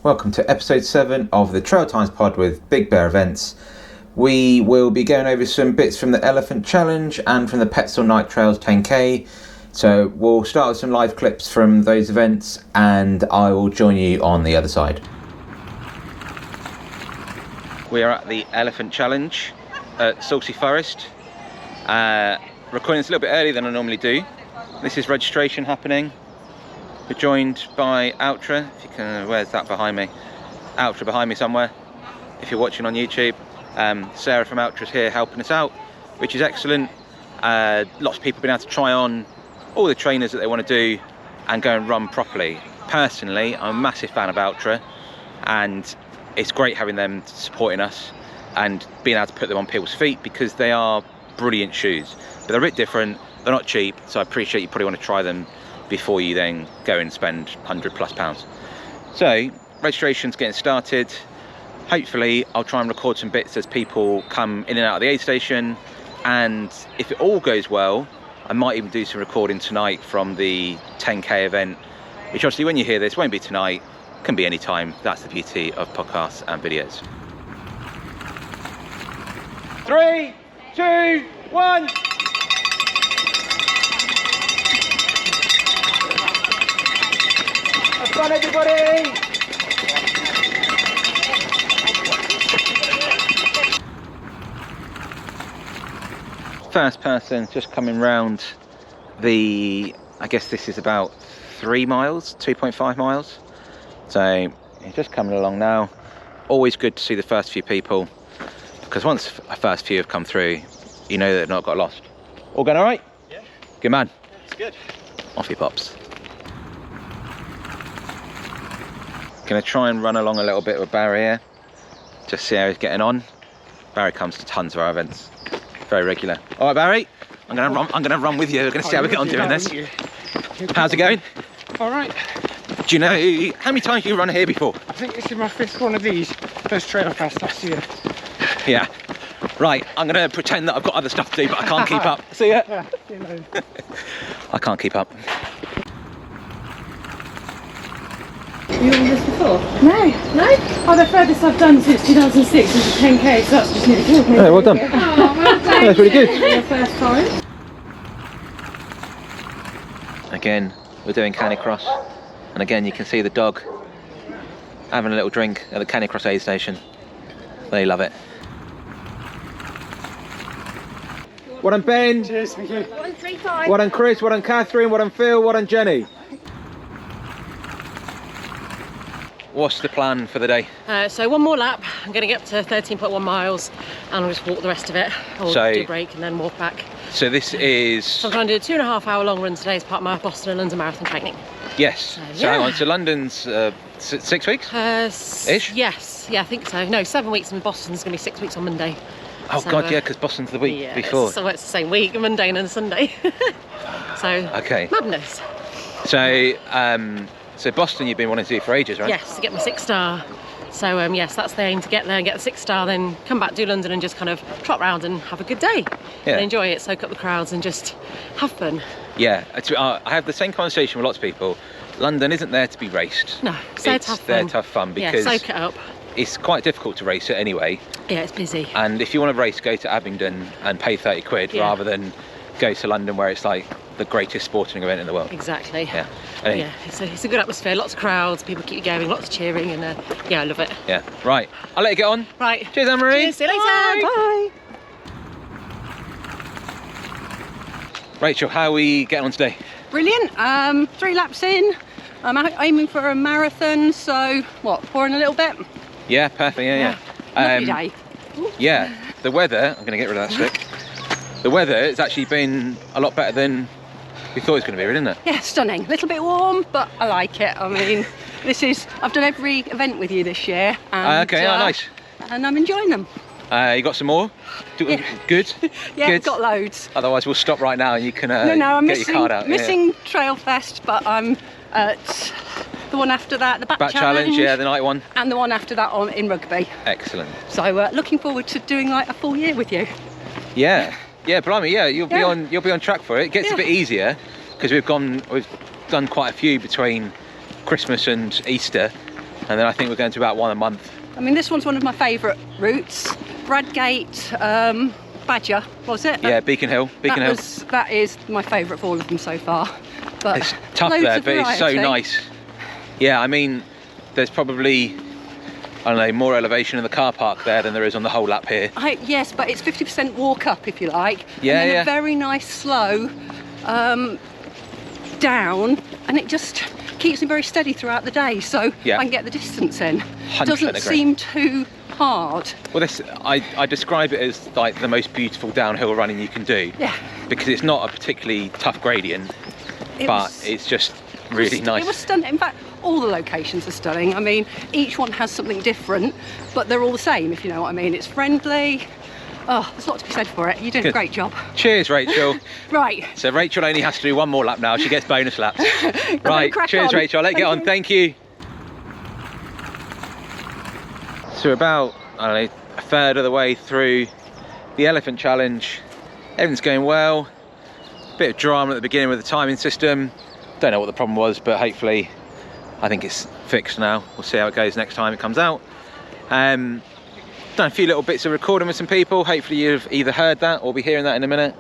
Welcome to episode 7 of the Trail Times pod with Big Bear Events. We will be going over some bits from the Elephant Challenge and from the Petzl Night Trails 10k. So we'll start with some live clips from those events and I will join you on the other side. We are at the Elephant Challenge at Salcey Forest. Recording this a little bit earlier than I normally do. This is registration happening. We're joined by Ultra, if you can, where's that behind me? Ultra behind me somewhere, if you're watching on YouTube. Sarah from Ultra's here helping us out, which is excellent. Lots of people have been able to try on all the trainers that they want to do and go and run properly. Personally, I'm a massive fan of Ultra, and it's great having them supporting us and being able to put them on people's feet because they are brilliant shoes. But they're a bit different, they're not cheap, so I appreciate you probably want to try them before you then go and spend £100+ So registration's getting started. Hopefully I'll try and record some bits as people come in and out of the aid station, and if it all goes well I might even do some recording tonight from the 10k event, which obviously when you hear this won't be tonight, can be any time. That's the beauty of podcasts and videos. 3, 2, 1. Have fun, everybody! First person just coming round the, I guess this is about 3 miles, 2.5 miles. So you're just coming along now. Always good to see the first few people, because once a first few have come through, you know that they've not got lost. All going all right? Yeah. Good man. It's good. Off he pops. Gonna try and run along a little bit with Barry here, just see how he's getting on. Barry comes to tons of our events, very regular. All right, Barry, I'm gonna run with you. We're gonna see how we get on doing this. How's it going? All right. Do you know how many times you run here before? I think this is my 5th one of these. First trail cast last year. Yeah. Right, I'm gonna pretend that I've got other stuff to do, but I can't keep up. See ya. Yeah, see you later. I can't keep up. You done this before? No. No? Oh, the furthest I've done since 2006 is a 10k, so that's just nearly killed me. Yeah, well done. Oh, well done. Yeah, that's really good. Your first time? Again, we're doing canicross, and again you can see the dog having a little drink at the canicross aid station. They love it. Well done, Ben. Cheers, thank you. 1, 3, 5. Well done, Chris. Well done, Catherine. Well done, Phil. Well done, Jenny. What's the plan for the day? So one more lap. I'm going to get up to 13.1 miles and I'll just walk the rest of it. I'll So- do a break and then walk back. So this is... So I'm trying to do a 2.5 hour long run today as part of my Boston and London Marathon training. Yes. So yeah. hang on, so London's 6 weeks? Ish? Yes, yeah, I think so. No, 7 weeks, and Boston's going to be 6 weeks on Monday. Oh So, God, yeah, because Boston's the week yeah, before. So it's the same week, Monday and then Sunday. So, Okay. madness. So Boston you've been wanting to do for ages, right? Yes, to get my 6-star. So yes, that's the aim, to get there and get the 6-star, then come back, do London and just kind of trot round and have a good day. Yeah. And enjoy it, soak up the crowds and just have fun. Yeah, I have the same conversation with lots of people. London isn't there to be raced. No, it's there to have fun. There to have fun because yeah, soak it up. it's quite difficult to race it anyway. Yeah, it's busy. And if you want to race, go to Abingdon and pay 30 quid Yeah. rather than go to London where it's like the greatest sporting event in the world. Exactly. Yeah. But yeah, it's a good atmosphere, lots of crowds, people keep you going, lots of cheering, and yeah, I love it. Yeah. Right. I'll let you get on. Right. Cheers, Anne-Marie. Cheers, see you later. Bye. Rachel, how are we getting on today? Brilliant. 3 laps in. I'm aiming for a marathon, so what, 4 in a little bit? Yeah, perfect. Yeah. Lovely day. Yeah. The weather, I'm going to get rid of that stick. The weather has actually been a lot better than we thought it was going to be, isn't it? Yeah, stunning. A little bit warm, but I like it. I mean, I've done every event with you this year. And, Okay, nice. And I'm enjoying them. You got some more? Yeah. Good? Yeah, Good. I've got loads. Otherwise we'll stop right now and you can No, I'm get your card out. missing Trail Fest, but I'm at the one after that, the Back challenge, yeah, the night one. and the one after that in rugby. Excellent. So looking forward to doing like a full year with you. Yeah, blimey, yeah, you'll be Yeah. on track for it. It gets a Yeah. bit easier because we've done quite a few between Christmas and Easter. and then I think we're going to about one a month. I mean, this one's one of my favourite routes. Bradgate, Badger, was it? Yeah, Beacon Hill. That is my favourite of all of them so far. But It's tough loads there, of but it's so variety. nice. Yeah, I mean, there's probably, I don't know, more elevation in the car park there than there is on the whole lap here. Yes, but it's 50% walk up, if you like. Yeah, and then yeah. a very nice slow down, and it just keeps me very steady throughout the day, so Yeah. I can get the distance in. 100% Doesn't agree. seem too hard. Well, I describe it as like the most beautiful downhill running you can do. Yeah. Because it's not a particularly tough gradient, but it's just really nice. It was stunning. In fact, all the locations are stunning. I mean, each one has something different, but they're all the same, if you know what I mean. It's friendly. Oh, there's a lot to be said for it. You're doing a Good. great job. Cheers, Rachel. Right. So Rachel only has to do one more lap now. She gets bonus laps. Right. crack Cheers, on. Rachel. I'll let you get on. Thank you. So we're about, I don't know, a third of the way through the Elephant Challenge. Everything's going well. Bit of drama at the beginning with the timing system. Don't know what the problem was, but hopefully I think it's fixed now. We'll see how it goes next time it comes out. Done a few little bits of recording with some people. Hopefully you've either heard that or be hearing that in a minute.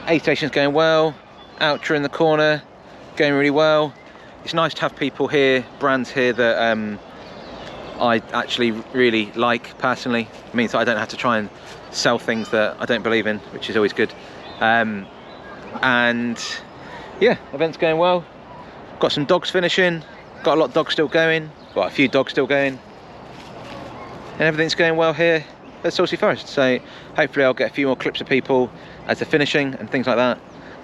Aid station's going well. Outro in the corner, going really well. It's nice to have people here, brands here that I actually really like personally. It means that I don't have to try and sell things that I don't believe in, which is always good. And yeah, event's going well. Got some dogs finishing. Got a lot of dogs still going. Got a few dogs still going. And everything's going well here at Salcey Forest. So hopefully I'll get a few more clips of people as they're finishing and things like that.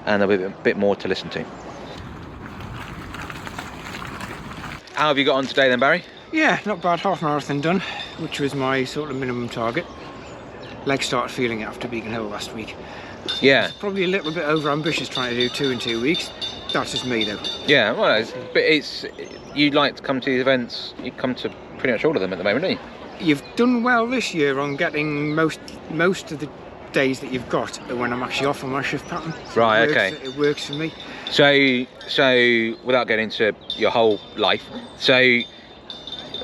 And there'll be a bit more to listen to. How have you got on today then, Barry? Yeah, not bad. Half marathon done, which was my sort of minimum target. Legs started feeling it after Beacon Hill last week. Yeah. Probably a little bit over ambitious trying to do 2 in 2 weeks. That's just me though. Yeah, well, you like to come to these events. You come to pretty much all of them at the moment, don't you? You've done well this year on getting most of the days that you've got when I'm actually off on my shift pattern. So Right, it works, okay. It works for me. So without getting into your whole life, so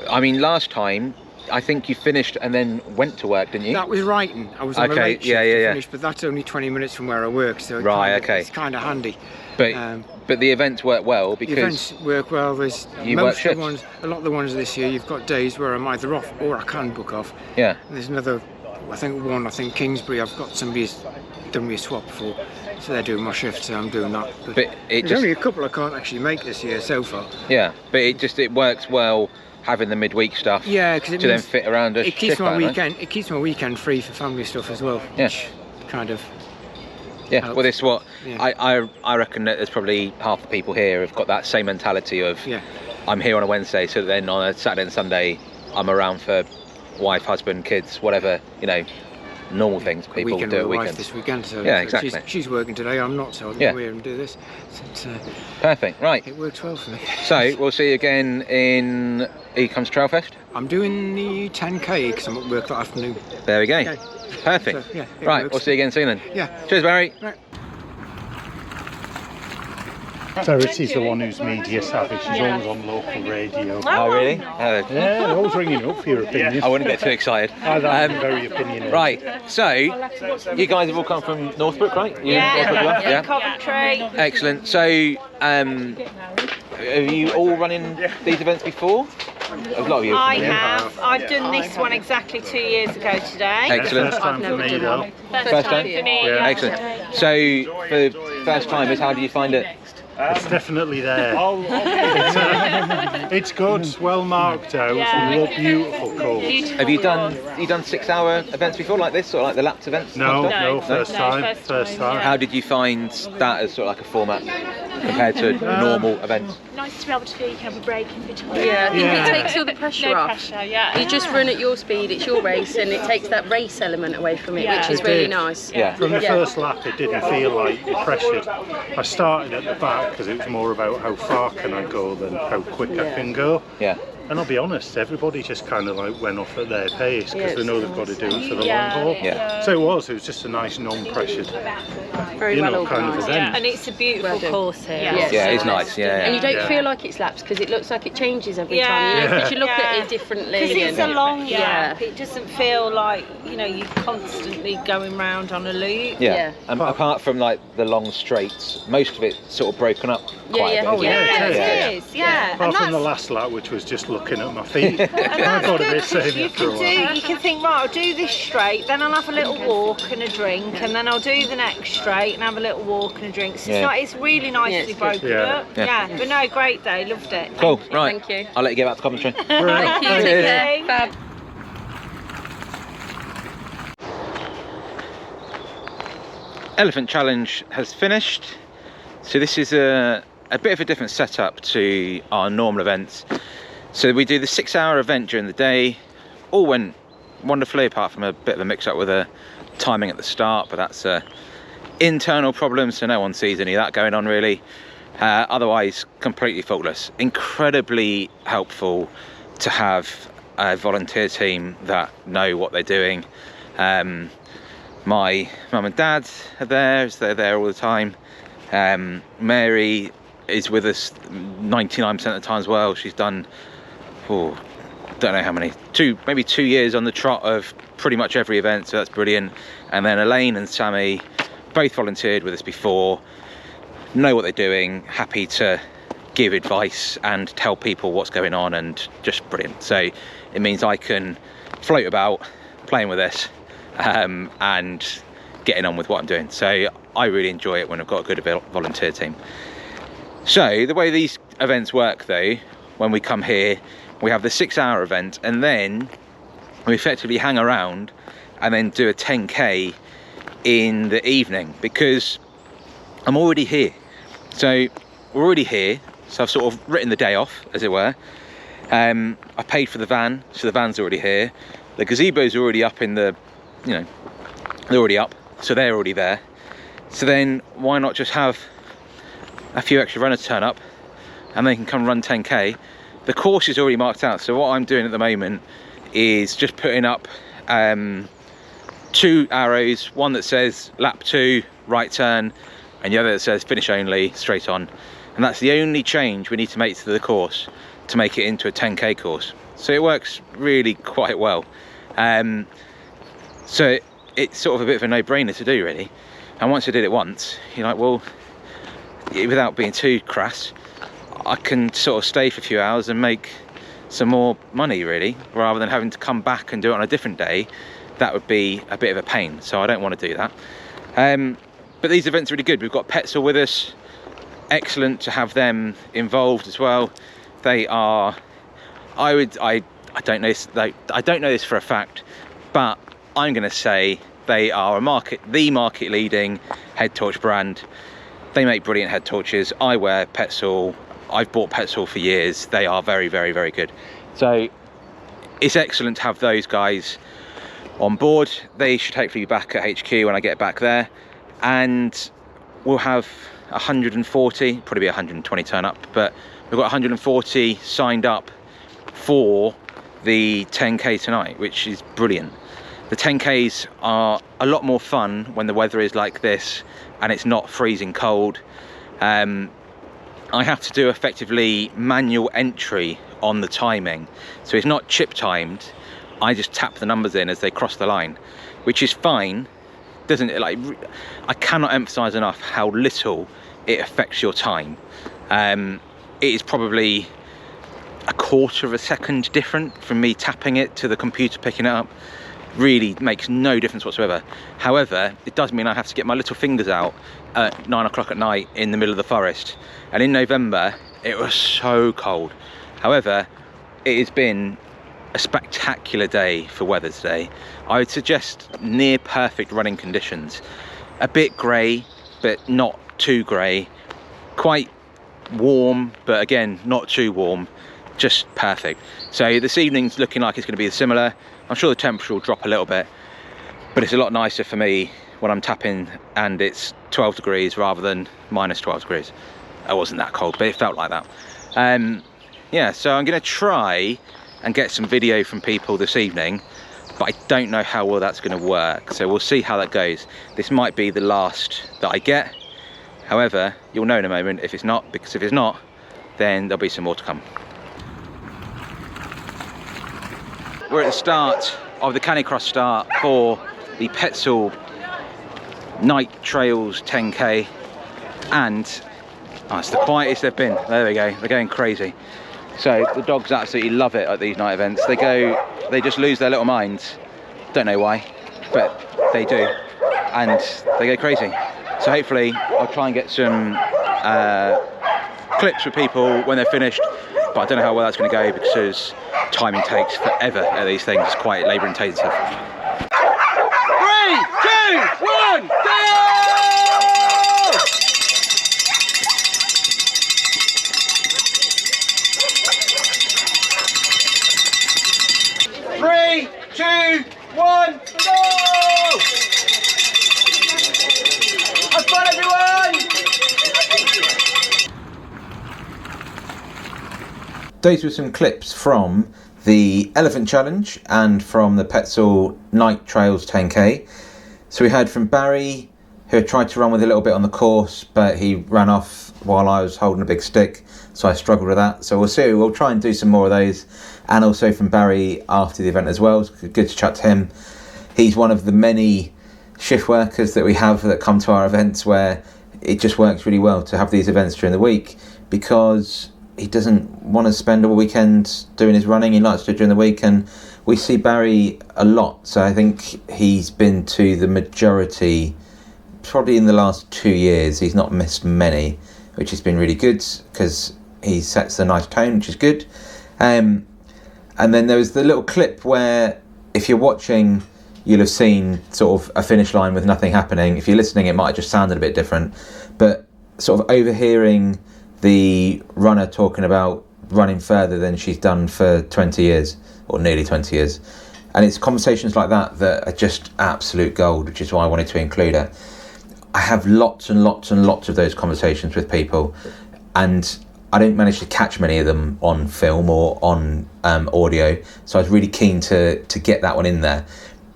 I mean, last time I think you finished and then went to work, didn't you? That was writing. I was on a Okay, late shift yeah. to finish, but that's only 20 minutes from where I work, so it's kind of handy. But the events work well because the events work well. There's you work most of the shifts. ones, a lot of the ones this year, you've got days where I'm either off or I can book off. Yeah. And there's another, I think Kingsbury, I've got somebody's done me a swap for, so they're doing my shift, so I'm doing that. But there's only a couple I can't actually make this year so far. Yeah, but it works well having the midweek stuff. Yeah, because to then fit around a it keeps shift my pattern, weekend. It keeps my weekend free for family stuff as well. Yeah. Which kind of. Yeah, helps. well, this what Yeah. I reckon that there's probably half the people here have got that same mentality of I'm here on a Wednesday, so then on a Saturday and Sunday I'm around for wife, husband, kids, whatever, you know, normal things people Weekend do with at my wife weekends. this weekend, so Yeah, so exactly. She's working today. I'm not, so I'll go here and do this. So it's, Perfect. Right. it works well for me. So we'll see you again in Comes Trailfest. I'm doing the 10k because I'm at work that afternoon. There we go. Okay. Perfect. So, yeah, it right, works. we'll see you again soon then. Yeah. Cheers, Barry. Right. Verity's the one who's media savvy. She's always on local radio. Oh, really? Yeah, they're always ringing up for your opinion. I wouldn't get too excited. I'm very opinionated. Right, so you guys have all come from Northbrook, right? You Northbrook, yeah. Coventry. Excellent. So, have you all running these events before? A lot of you. I yeah. have. I've done this one exactly 2 years ago today. Excellent. First time for me though. First time? for me. Yeah. Excellent. So, for the first timers, how do you find it? It's definitely there. It's good, well marked out, beautiful course. Have you done 6-hour events before, like this, or like the lapped events? No, kind of stuff? first time. First time. How did you find that as sort of like a format compared to normal events? Nice to be able to feel you can have a break in between. Yeah, I think Yeah. it takes all the pressure No off. pressure, yeah. You just run at your speed, it's your race, and it takes that race element away from it, Yeah. which is It really did. nice. Yeah. From the Yeah. first lap, it didn't feel like you're pressured. I started at the back because it was more about how far can I go than how quick I can go. Yeah. And I'll be honest, everybody just kind of like went off at their pace because they know they've got to do it for the long haul. Yeah. So it was just a nice non-pressured, Very well kind of organised. event. And it's a beautiful course here. Yeah, it's nice. Yeah. And you don't feel like it's laps because it looks like it changes every time. You know, because you look at it differently. Because it's a long Yeah. lap. It doesn't feel like, you know, you're constantly going round on a loop. Yeah. And apart from like the long straights, most of it sort of broken up quite a bit. Oh, yeah, it is. Yeah. Apart And from the that's, last lap, which was just looking at my feet. and I that's got a good bit same because you after a can while. you can think, right, I'll do this straight, then I'll have a little walk and a drink, and then I'll do the next straight and have a little walk and a drink. So it's really nicely broken up. Yeah. But no, great day, loved it. Cool. Right. Thank you. I'll let you get back to commentary. Thank you. Take care. Fab. Elephant Challenge has finished. So this is a bit of a different setup to our normal events. So we do the 6-hour event during the day. All went wonderfully, apart from a bit of a mix up with the timing at the start, but that's a internal problem, so no one sees any of that going on really. Otherwise, completely faultless. Incredibly helpful to have a volunteer team that know what they're doing. My mum and dad are there, so they're there all the time. Mary is with us 99% of the time as well. She's done, don't know how many, maybe 2 years on the trot of pretty much every event, so that's brilliant. And then Elaine and Sammy both volunteered with us before, know what they're doing, happy to give advice and tell people what's going on, and just brilliant. So it means I can float about playing with this and getting on with what I'm doing. So I really enjoy it when I've got a good volunteer team. So the way these events work though, when we come here, we have the 6-hour event, and then we effectively hang around and then do a 10k in the evening, because I'm already here. So we're already here, so I've sort of written the day off, as it were. I paid for the van, so the van's already here. The gazebo's already up in the, you know, they're already up, so they're already there. So then why not just have a few extra runners turn up and they can come run 10k. The course is already marked out, so what I'm doing at the moment is just putting up 2 arrows, one that says lap 2 right turn and the other that says finish only straight on, and that's the only change we need to make to the course to make it into a 10k course. So it works really quite well. So it's sort of a bit of a no-brainer to do really, and once I did it once, you're like, well, without being too crass, I can sort of stay for a few hours and make some more money really, rather than having to come back and do it on a different day. That would be a bit of a pain, so I don't want to do that. But these events are really good. We've got Petzl with us, excellent to have them involved as well. They are, I don't know this for a fact, but I'm going to say they are the market leading head torch brand. They make brilliant head torches. I wear Petzl. I've bought Petzl for years. They are very, very, very good. So it's excellent to have those guys on board. They should hopefully be back at HQ when I get back there, and we'll have 140, probably be 120 turn up, but we've got 140 signed up for the 10k tonight, which is brilliant. The 10ks are a lot more fun when the weather is like this and it's not freezing cold. I have to do effectively manual entry on the timing, so it's not chip timed. I just tap the numbers in as they cross the line, which is fine. Doesn't it, like, I cannot emphasize enough how little it affects your time. It is probably a quarter of a second different from me tapping it to the computer picking it up. Really makes no difference whatsoever. However, it does mean I have to get my little fingers out at 9 o'clock at night in the middle of the forest, and in November it was so cold. However, it has been a spectacular day for weather today. I would suggest near perfect running conditions. A bit grey, but not too grey. Quite warm, but again, not too warm. Just perfect. So this evening's looking like it's going to be similar. I'm sure the temperature will drop a little bit, but it's a lot nicer for me when I'm tapping and it's 12 degrees rather than minus 12 degrees. It wasn't that cold, but it felt like that. yeah, so I'm going to try and get some video from people this evening, but I don't know how well that's going to work, so we'll see how that goes. This might be the last that I get. However, you'll know in a moment if it's not, because if it's not, then there'll be some more to come. We're at the start of the canicross start for the Petzl Night Trails 10K, and oh, it's the quietest they've been. There we go, they're going crazy. So the dogs absolutely love it at these night events. They just lose their little minds. Don't know why, but they do, and they go crazy. So hopefully I'll try and get some clips with people when they're finished, but I don't know how well that's going to go because timing takes forever at these things. It's quite labour intensive. 3, 2, 1, go! 3, 2, 1, go! Have fun, everyone! Those were some clips from the Elephant Challenge and from the Petzl Night Trails 10K. So we heard from Barry, who had tried to run with a little bit on the course, but he ran off while I was holding a big stick, so I struggled with that. So we'll see, we'll try and do some more of those. And also from Barry after the event as well. It's good to chat to him. He's one of the many shift workers that we have that come to our events where it just works really well to have these events during the week, because he doesn't want to spend all weekend doing his running. He likes to do it during the week, and we see Barry a lot. So I think he's been to the majority, probably in the last 2 years. He's not missed many, which has been really good because he sets a nice tone, which is good. And then there was the little clip where, if you're watching, you'll have seen sort of a finish line with nothing happening. If you're listening, it might have just sounded a bit different, but sort of overhearing the runner talking about running further than she's done for 20 years, or nearly 20 years. And it's conversations like that that are just absolute gold, which is why I wanted to include it. I have lots and lots and lots of those conversations with people, and I don't manage to catch many of them on film or on audio. So I was really keen to get that one in there,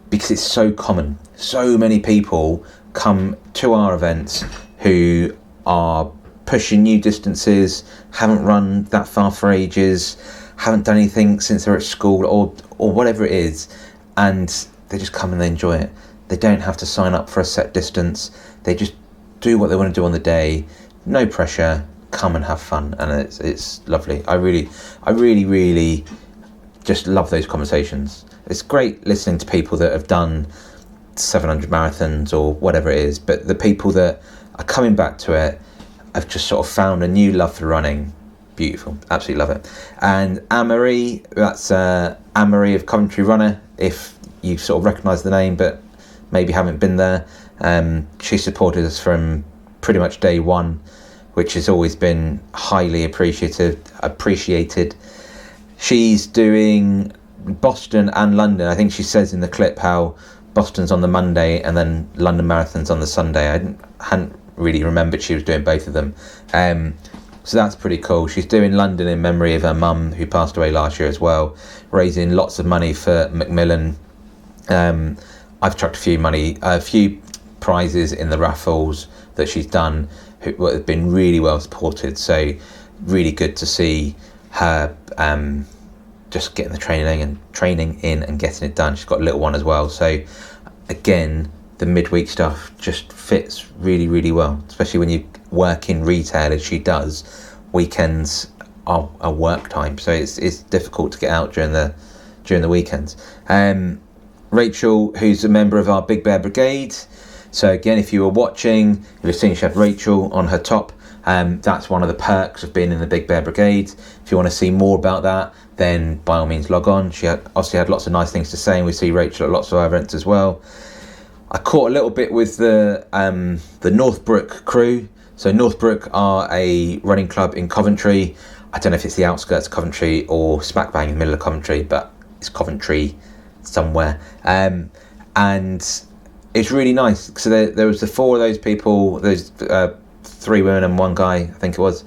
because it's so common. So many people come to our events who are pushing new distances, haven't run that far for ages, haven't done anything since they're at school or whatever it is, and they just come and they enjoy it. They don't have to sign up for a set distance. They just do what they want to do on the day. No pressure. Come and have fun, and it's lovely. I really just love those conversations. It's great listening to people that have done 700 marathons or whatever it is, but the people that are coming back to it have just sort of found a new love for running. Beautiful, absolutely love it. And Anne-Marie, that's Anne-Marie of Coventry Runner, if you sort of recognise the name but maybe haven't been there. She supported us from pretty much day one, which has always been highly appreciated. She's doing Boston and London. I think she says in the clip how Boston's on the Monday and then London Marathon's on the Sunday. I hadn't really remembered she was doing both of them. So that's pretty cool. She's doing London in memory of her mum, who passed away last year as well, raising lots of money for Macmillan. I've chucked a few prizes in the raffles that she's done, who have been really well supported. So really good to see her just getting the training in and getting it done. She's got a little one as well. So again, the midweek stuff just fits really, really well, especially when you work in retail as she does. Weekends are work time, so it's difficult to get out during the weekends. Rachel, who's a member of our Big Bear Brigade. So again, if you were watching, you'll have seen Chef Rachel on her top. That's one of the perks of being in the Big Bear Brigade. If you want to see more about that, then by all means log on. She obviously had lots of nice things to say, and we see Rachel at lots of our events as well. I caught a little bit with the Northbrook crew. So Northbrook are a running club in Coventry. I don't know if it's the outskirts of Coventry or smack bang in the middle of Coventry, but it's Coventry somewhere. And it's really nice. So there was the four of those people, those 3 women and 1 guy, I think it was,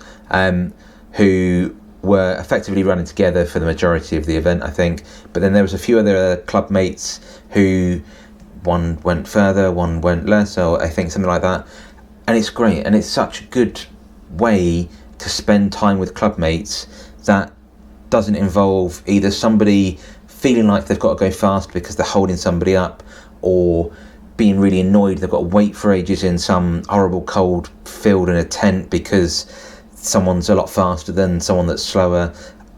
who were effectively running together for the majority of the event, I think. But then there was a few other club mates who, one went further, one went less, or I think something like that. And it's great, and it's such a good way to spend time with club mates that doesn't involve either somebody feeling like they've got to go fast because they're holding somebody up, or being really annoyed they've got to wait for ages in some horrible cold field in a tent because someone's a lot faster than someone that's slower.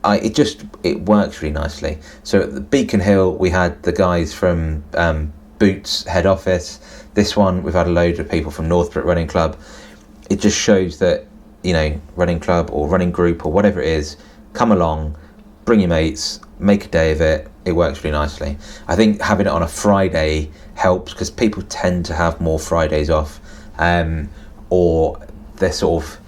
It works really nicely. So at the Beacon Hill, we had the guys from Boots head office. This one, we've had a load of people from Northbrook Running Club. It just shows that, you know, running club or running group or whatever it is, come along, bring your mates, make a day of it. It works really nicely. I think having it on a Friday helps because people tend to have more Fridays off, or they're sort of,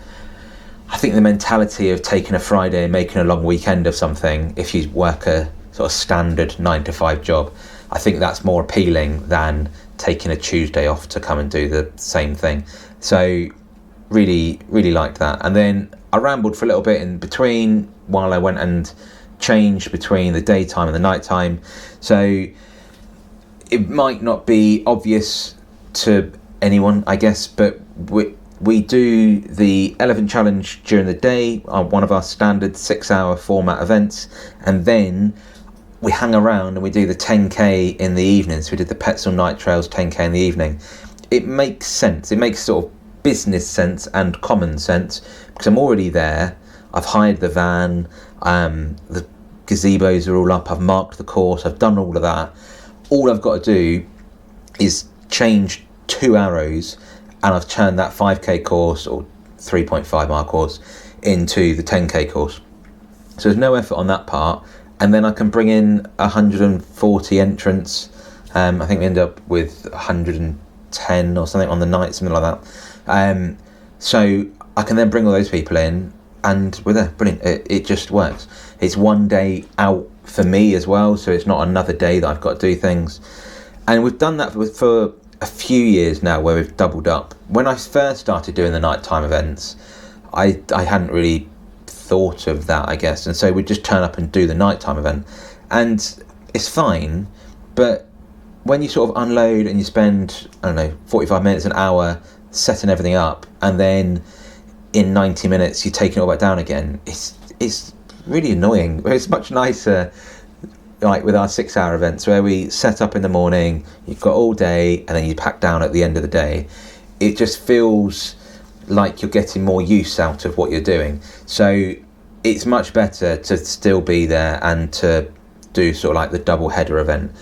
I think the mentality of taking a Friday and making a long weekend of something, if you work a sort of standard 9-to-5 job, I think that's more appealing than taking a Tuesday off to come and do the same thing. So really, really liked that. And then I rambled for a little bit in between while I went and changed between the daytime and the nighttime. So it might not be obvious to anyone, I guess, but we do the Elephant Challenge during the day on one of our standard 6-hour format events, and then we hang around and we do the 10k in the evening. So we did the Petzl Night Trails 10k in the evening. It makes sense. It makes sort of business sense and common sense because I'm already there. I've hired the van, the gazebos are all up, I've marked the course, I've done all of that. All I've got to do is change 2 arrows and I've turned that 5k course or 3.5 mile course into the 10k course. So there's no effort on that part, and then I can bring in 140 entrants. I think we end up with 110 or something on the night, something like that. So I can then bring all those people in and we're there. Brilliant. It just works. It's one day out for me as well, so it's not another day that I've got to do things. And we've done that for a few years now where we've doubled up. When I first started doing the nighttime events, I hadn't really thought of that, I guess, and so we'd just turn up and do the nighttime event, and it's fine. But when you sort of unload and you spend, I don't know, 45 minutes, an hour setting everything up, and then in 90 minutes you're taking it all back down again, it's really annoying. It's much nicer like with our 6-hour events where we set up in the morning, you've got all day, and then you pack down at the end of the day. It just feels like you're getting more use out of what you're doing. So it's much better to still be there and to do sort of like the double header event.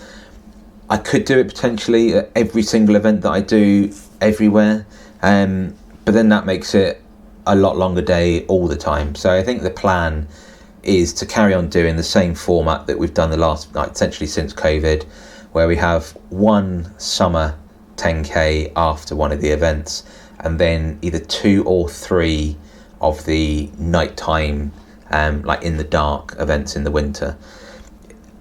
I could do it potentially at every single event that I do everywhere, but then that makes it a lot longer day all the time. So I think the plan is to carry on doing the same format that we've done the last, like, essentially since COVID, where we have one summer 10k after one of the events, and then either 2 or 3 of the nighttime, like in the dark events in the winter.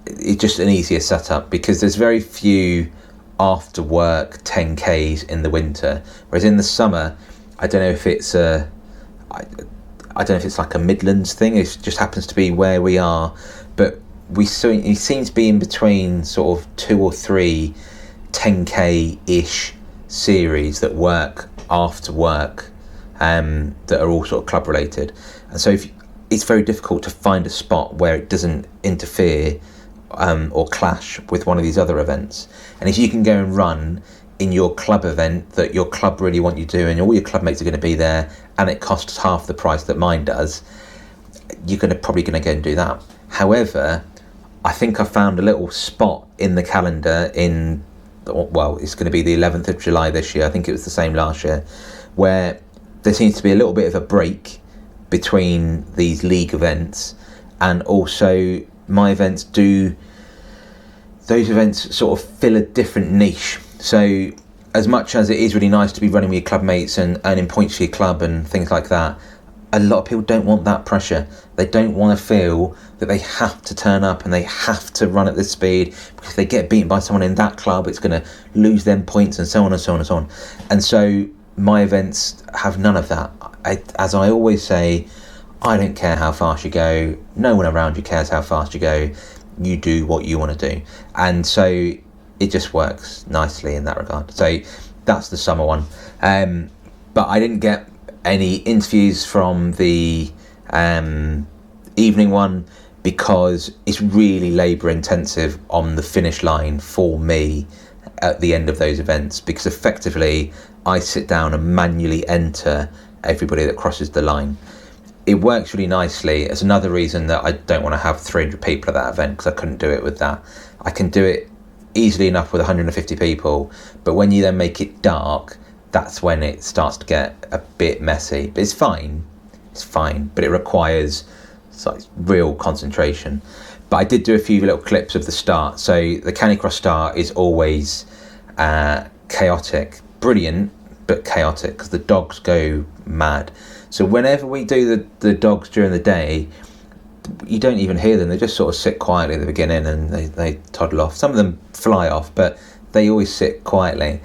It's just an easier setup because there's very few after work 10Ks in the winter, whereas in the summer, I don't know if it's I don't know if it's like a Midlands thing, it just happens to be where we are, but it seems to be in between sort of 2 or 3 10k-ish series that work after work, that are all sort of club related. And so it's very difficult to find a spot where it doesn't interfere or clash with one of these other events. And if you can go and run in your club event that your club really want you to do, and all your club mates are going to be there, and it costs half the price that mine does, you're probably going to go and do that. However, I think I found a little spot in the calendar it's going to be the 11th of July this year, I think it was the same last year, where there seems to be a little bit of a break between these league events, and also my events those events sort of fill a different niche. So as much as it is really nice to be running with your club mates and earning points for your club and things like that, a lot of people don't want that pressure. They don't want to feel that they have to turn up and they have to run at this speed, because if they get beaten by someone in that club, it's going to lose them points, and so on and so on and so on. And so my events have none of that. As I always say, I don't care how fast you go, no one around you cares how fast you go, you do what you want to do. And so it just works nicely in that regard. So that's the summer one. But I didn't get any interviews from the evening one because it's really labour intensive on the finish line for me at the end of those events, because effectively I sit down and manually enter everybody that crosses the line. It works really nicely. It's another reason that I don't want to have 300 people at that event, because I couldn't do it with that. I can do it easily enough with 150 people, but when you then make it dark, that's when it starts to get a bit messy. But it's fine, but it requires real concentration. But I did do a few little clips of the start. So the canicross start is always chaotic, brilliant, but chaotic, because the dogs go mad. So whenever we do the dogs during the day, you don't even hear them. They just sort of sit quietly at the beginning and they toddle off. Some of them fly off, but they always sit quietly.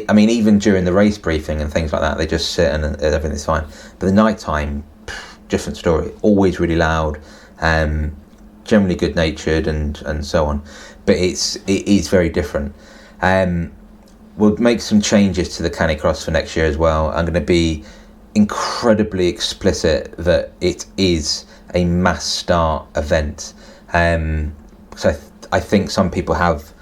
I mean, even during the race briefing and things like that, they just sit and everything's fine. But the night time, different story. Always really loud, generally good natured and so on. But it is very different. We'll make some changes to the canicross for next year as well. I'm going to be incredibly explicit that it is a mass start event. So I think some people have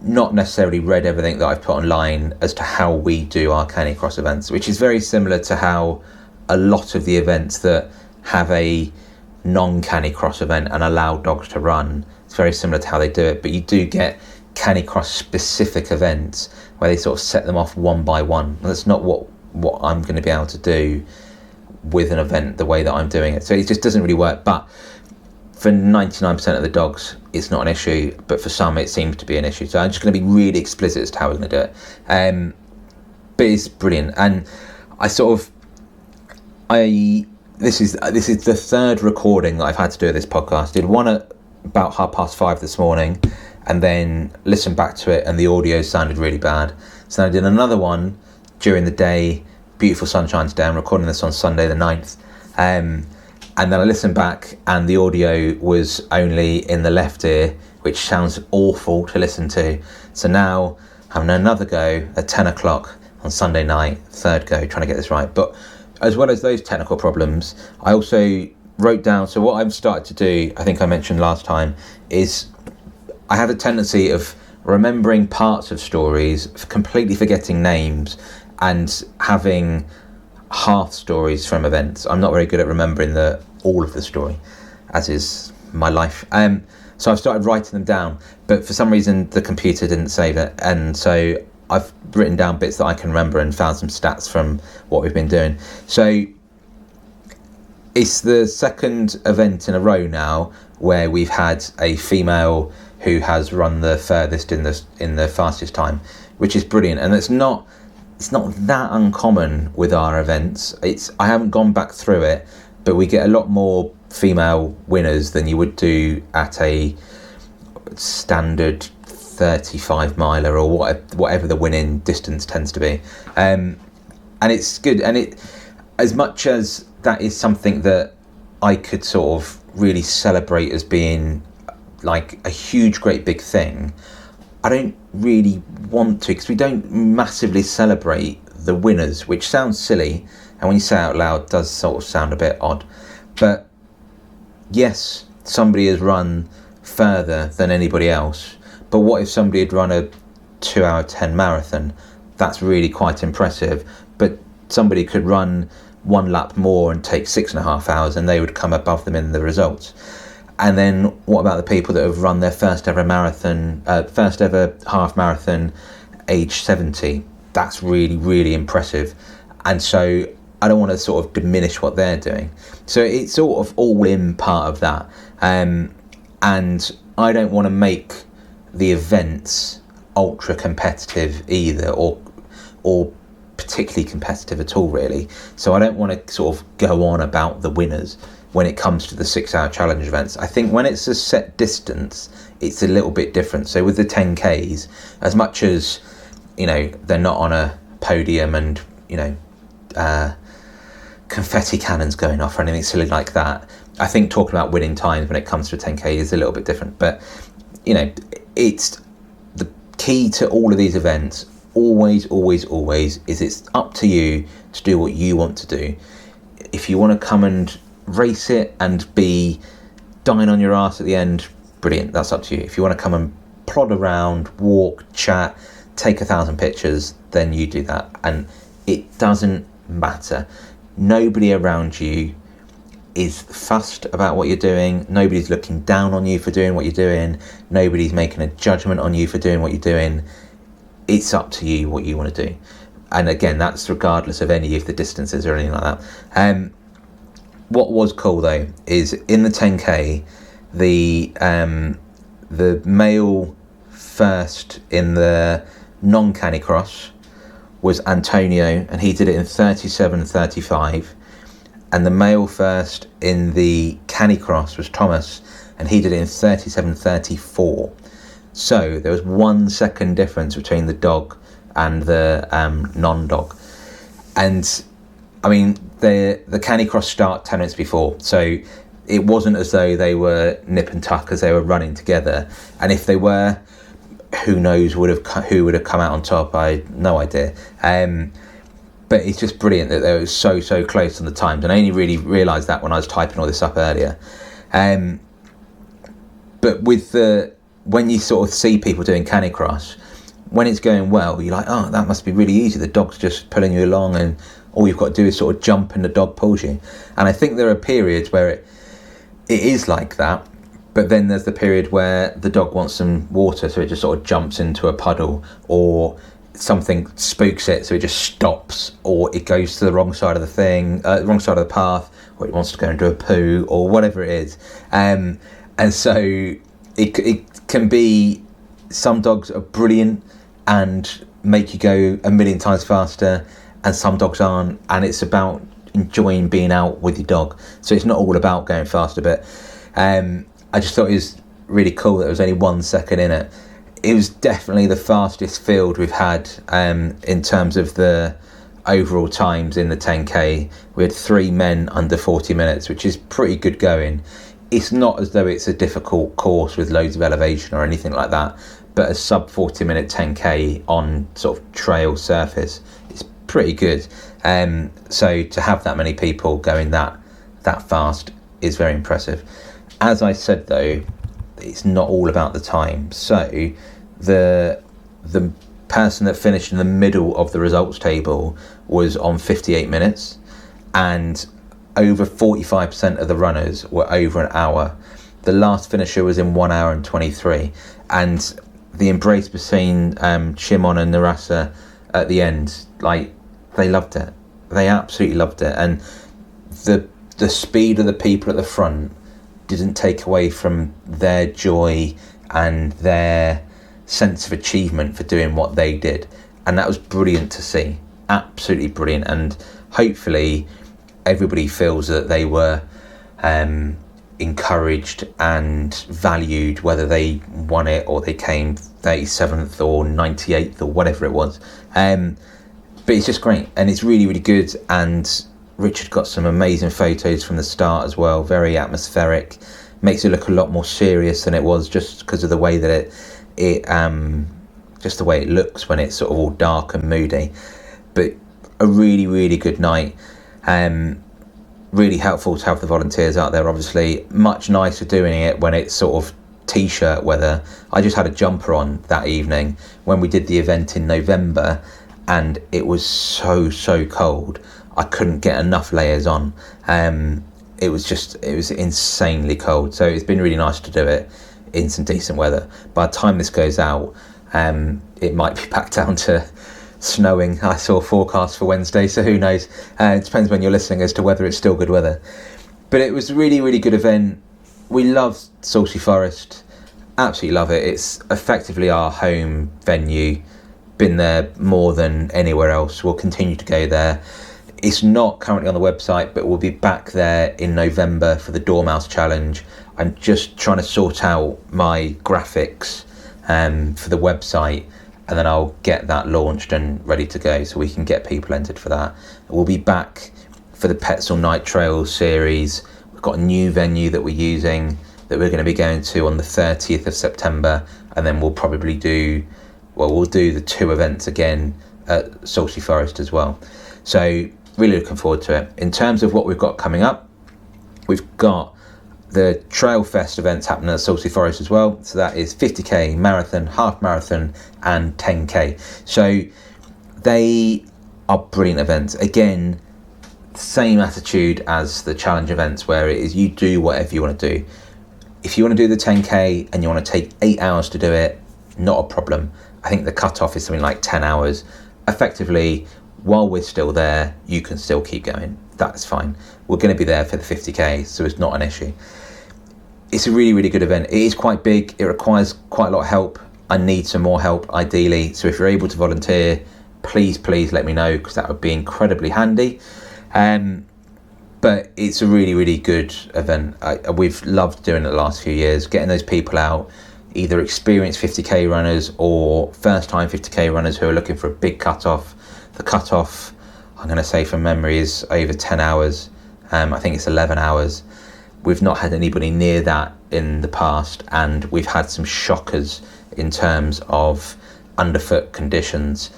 not necessarily read everything that I've put online as to how we do our canicross events, which is very similar to how a lot of the events that have a non-canicross event and allow dogs to run, it's very similar to how they do it. But you do get canicross specific events where they sort of set them off one by one. And that's not what I'm going to be able to do with an event the way that I'm doing it. So it just doesn't really work. But for 99% of the dogs, it's not an issue, but for some it seems to be an issue. So I'm just going to be really explicit as to how we're going to do it. But it's brilliant. And this is the third recording that I've had to do of this podcast. Did one at about 5:30 this morning, and then listened back to it and the audio sounded really bad. So I did another one during the day, beautiful sunshine today. I'm recording this on Sunday the 9th. And then I listened back and the audio was only in the left ear, which sounds awful to listen to. So now having another go at 10 o'clock on Sunday night, third go, trying to get this right. But as well as those technical problems, I also wrote down, so what I've started to do, I think I mentioned last time, is I have a tendency of remembering parts of stories, completely forgetting names, and having half stories from events. I'm not very good at remembering all of the story, as is my life. So I've started writing them down, but for some reason the computer didn't save it, and so I've written down bits that I can remember and found some stats from what we've been doing. So it's the second event in a row now where we've had a female who has run the furthest in the fastest time, which is brilliant. And it's not that uncommon with our events. I haven't gone back through it, but we get a lot more female winners than you would do at a standard 35 miler or whatever the winning distance tends to be. And it's good. And as much as that is something that I could sort of really celebrate as being like a huge, great big thing, I don't really want to, because we don't massively celebrate the winners, which sounds silly, and when you say it out loud, does sort of sound a bit odd. But yes, somebody has run further than anybody else, but what if somebody had run a 2 hour 10 marathon? That's really quite impressive. But somebody could run one lap more and take 6.5 hours, and they would come above them in the results. And then what about the people that have run their first ever half marathon age 70? That's really, really impressive. And so I don't want to sort of diminish what they're doing. So it's sort of all in part of that. And I don't want to make the events ultra competitive either, or particularly competitive at all, really. So I don't want to sort of go on about the winners when it comes to the 6 hour challenge events. I think when it's a set distance, it's a little bit different. So with the 10Ks, as much as, they're not on a podium and, confetti cannons going off or anything silly like that. I think talking about winning times when it comes to a 10k is a little bit different, but you know, it's the key to all of these events. Always is it's up to you to do what you want to do. If you want to come and race it and be dying on your ass at the end, brilliant, that's up to you. If you want to come and plod around, walk, chat, take 1,000 pictures, then you do that. And it doesn't matter. Nobody around you is fussed about what you're doing. Nobody's looking down on you for doing what you're doing. Nobody's making a judgment on you for doing what you're doing. It's up to you what you want to do. And again, that's regardless of any of the distances or anything like that. What was cool though is in the 10k, the male first in the non-canicross was Antonio, and he did it in 37:35. And the male first in the canicross was Thomas, and he did it in 37:34. So there was 1 second difference between the dog and the non-dog. And I mean, the canicross start 10 minutes before, so it wasn't as though they were nip and tuck as they were running together. And if they were, who knows who would have come out on top? I had no idea. But it's just brilliant that they were so close on the times, and I only really realised that when I was typing all this up earlier. But when you sort of see people doing canicross, when it's going well, you're like, oh, that must be really easy. The dog's just pulling you along, and all you've got to do is sort of jump and the dog pulls you. And I think there are periods where it is like that, but then there's the period where the dog wants some water, so it just sort of jumps into a puddle, or something spooks it, so it just stops, or it goes to the wrong side of the thing, wrong side of the path, or it wants to go and do a poo, or whatever it is. And so it can be, some dogs are brilliant and make you go a million times faster, and some dogs aren't, and it's about enjoying being out with your dog. So it's not all about going faster, but I just thought it was really cool that there was only 1 second in it. It was definitely the fastest field we've had in terms of the overall times in the 10k. We had 3 men under 40 minutes, which is pretty good going. It's not as though it's a difficult course with loads of elevation or anything like that, but a sub 40 minute 10k on sort of trail surface is pretty good. So to have that many people going that fast is very impressive. As I said though, it's not all about the time. So the person that finished in the middle of the results table was on 58 minutes, and over 45% of the runners were over an hour. The last finisher was in 1 hour and 23, and the embrace between Shimon and Narasa at the end, like, they loved it. They absolutely loved it, and the speed of the people at the front didn't take away from their joy and their sense of achievement for doing what they did, and that was brilliant to see. Absolutely brilliant. And hopefully everybody feels that they were encouraged and valued, whether they won it or they came 37th or 98th or whatever it was. But it's just great, and it's really, really good. And Richard got some amazing photos from the start as well, very atmospheric, makes it look a lot more serious than it was, just because of the way that it just the way it looks when it's sort of all dark and moody. But a really, really good night. Really helpful to have the volunteers out there, obviously. Much nicer doing it when it's sort of t-shirt weather. I just had a jumper on that evening when we did the event in November, and it was so cold. I couldn't get enough layers on. It was insanely cold. So it's been really nice to do it in some decent weather. By the time this goes out, it might be back down to snowing. I saw a forecast for Wednesday, so who knows. It depends when you're listening as to whether it's still good weather. But it was a really, really good event. We love Salcey Forest. Absolutely love it. It's effectively our home venue. Been there more than anywhere else. We'll continue to go there. It's not currently on the website, but we'll be back there in November for the Dormouse Challenge. I'm just trying to sort out my graphics for the website, and then I'll get that launched and ready to go so we can get people entered for that. We'll be back for the Petzl Night Trails series. We've got a new venue that we're using that we're going to be going to on the 30th of September, and then we'll probably do the 2 events again at Salcey Forest as well. So really looking forward to it. In terms of what we've got coming up, we've got the Trail Fest events happening at Salcey Forest as well. So that is 50k, marathon, half marathon and 10k. So they are brilliant events. Again, same attitude as the challenge events, where it is you do whatever you want to do. If you want to do the 10k and you want to take 8 hours to do it, not a problem. I think the cutoff is something like 10 hours. Effectively, while we're still there, you can still keep going. That's fine. We're going to be there for the 50k, so it's not an issue. It's a really, really good event. It is quite big. It requires quite a lot of help. I need some more help, ideally. So if you're able to volunteer, please let me know, because that would be incredibly handy. But it's a really, really good event. We've loved doing it the last few years, getting those people out, either experienced 50k runners or first time 50k runners who are looking for a big cutoff. The cutoff, I'm going to say from memory, is over 10 hours. I think it's 11 hours. We've not had anybody near that in the past, and we've had some shockers in terms of underfoot conditions.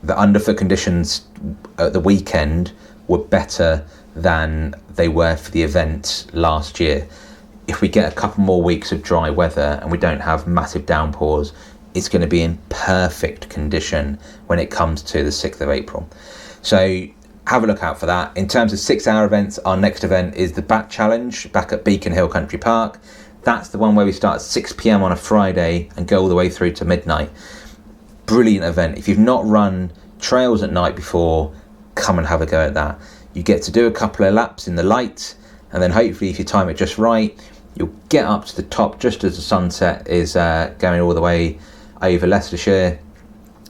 The underfoot conditions at the weekend were better than they were for the event last year. If we get a couple more weeks of dry weather and we don't have massive downpours, it's going to be in perfect condition when it comes to the 6th of April. So have a look out for that. In terms of 6-hour events, our next event is the Bat Challenge back at Beacon Hill Country Park. That's the one where we start at 6 p.m. on a Friday and go all the way through to midnight. Brilliant event. If you've not run trails at night before, come and have a go at that. You get to do a couple of laps in the light, and then hopefully if you time it just right, you'll get up to the top just as the sunset is going all the way over Leicestershire,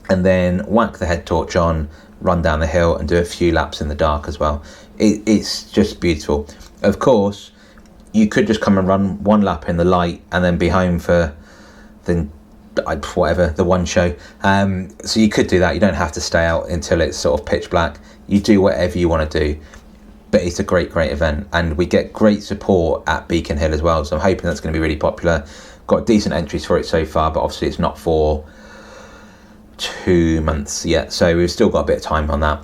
and then whack the head torch on, run down the hill and do a few laps in the dark as well. It's just beautiful. Of course, you could just come and run one lap in the light and then be home for the one show. So you could do that. You don't have to stay out until it's sort of pitch black. You do whatever you want to do. But it's a great event, and we get great support at Beacon Hill as well, so I'm hoping that's going to be really popular. Got decent entries for it so far, but obviously it's not for 2 months yet, so we've still got a bit of time on that.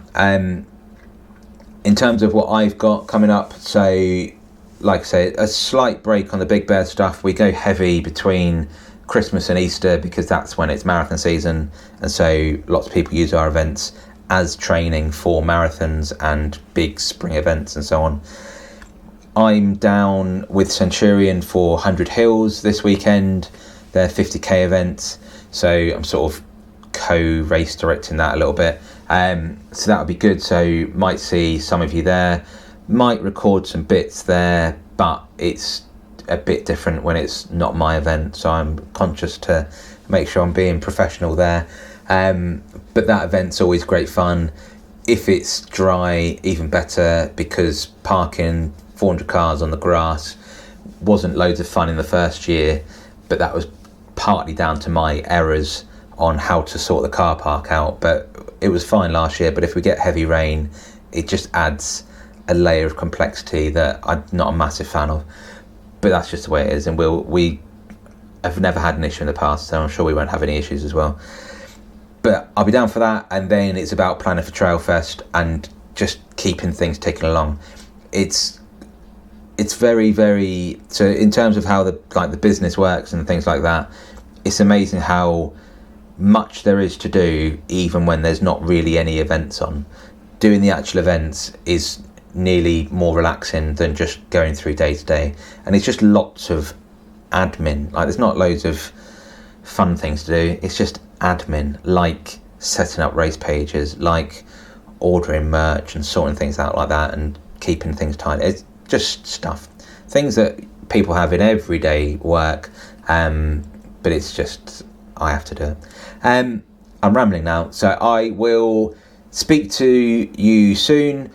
In terms of what I've got coming up, so like I say, a slight break on the Big Bear stuff. We go heavy between Christmas and Easter because that's when it's marathon season, and so lots of people use our events as training for marathons and big spring events and so on. I'm down with Centurion for 100 Hills this weekend, their 50k event, so I'm sort of co-race directing that a little bit. So that'll be good, so might see some of you there, might record some bits there, but it's a bit different when it's not my event, so I'm conscious to make sure I'm being professional there. But that event's always great fun. If it's dry, even better, because parking 400 cars on the grass wasn't loads of fun in the first year, but that was partly down to my errors on how to sort the car park out. But it was fine last year, but if we get heavy rain, it just adds a layer of complexity that I'm not a massive fan of. But that's just the way it is, and we have never had an issue in the past, so I'm sure we won't have any issues as well. But I'll be down for that, and then it's about planning for Trail Fest and just keeping things ticking along. It's very, very, so in terms of how the business works and things like that, it's amazing how much there is to do even when there's not really any events on. Doing the actual events is nearly more relaxing than just going through day to day, and it's just lots of admin. Like, there's not loads of fun things to do, it's just admin, like setting up race pages, like ordering merch and sorting things out like that and keeping things tight. It's just things that people have in everyday work, but it's just I have to do it. I'm rambling now, so I will speak to you soon,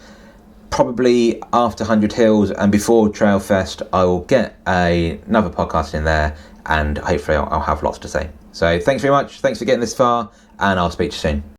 probably after 100 Hills and before Trail Fest. I will get another podcast in there, and hopefully I'll have lots to say. So thanks very much, thanks for getting this far, and I'll speak to you soon.